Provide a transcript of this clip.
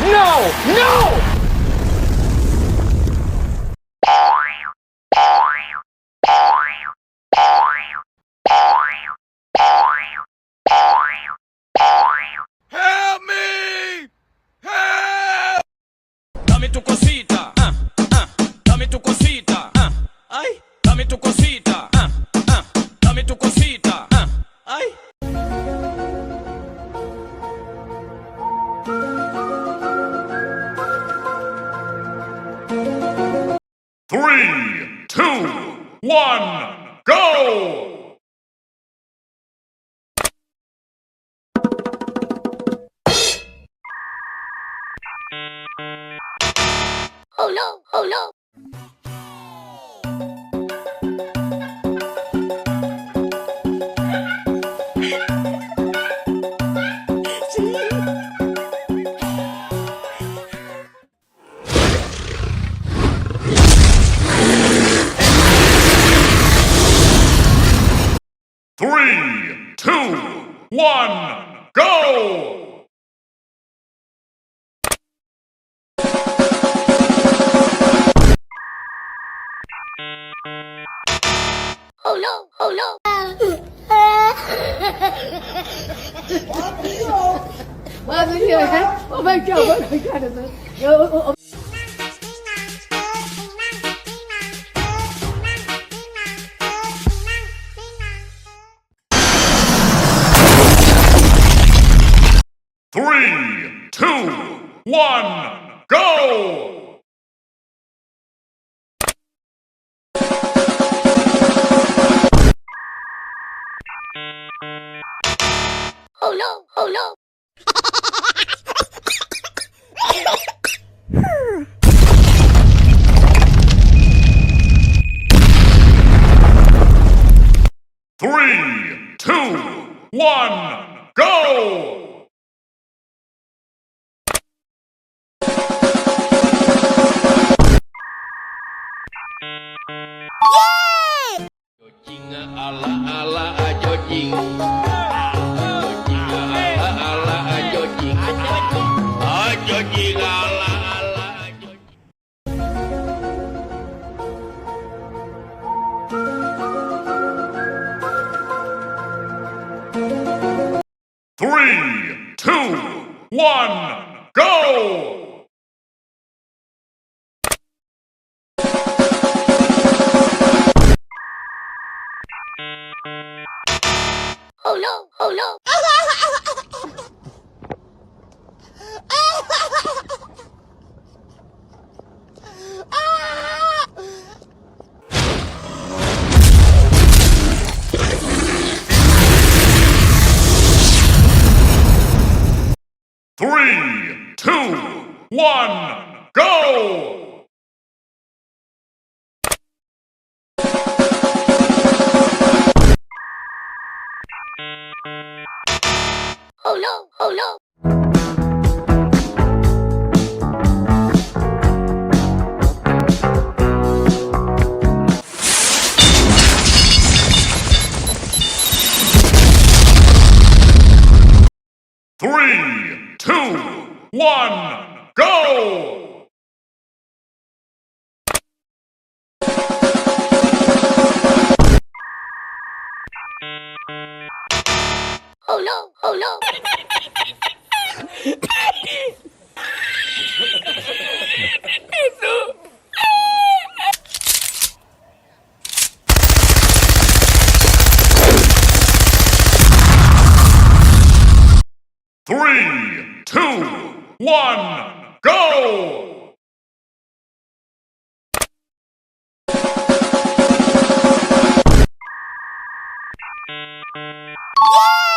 No! No! Help me! Help! Dame tu cosita, dame tu cosita, ay, dame tu cosita, dame tu cosita, ay. Three, two, one, go! Oh no, oh no. Three, two, one, go! Oh no, oh no. Three, two, one, go! Oh no, oh no. Three, two, one, go! Jojing ala ala jojing. Jojing ala ala jojing. Jojing ala ala jojing. Three, two, one, go! Oh no, oh no. Three, two, one, go! Oh no, oh no. Three, two, one, go! Oh no, oh no. Three, two, one, go! Yeah!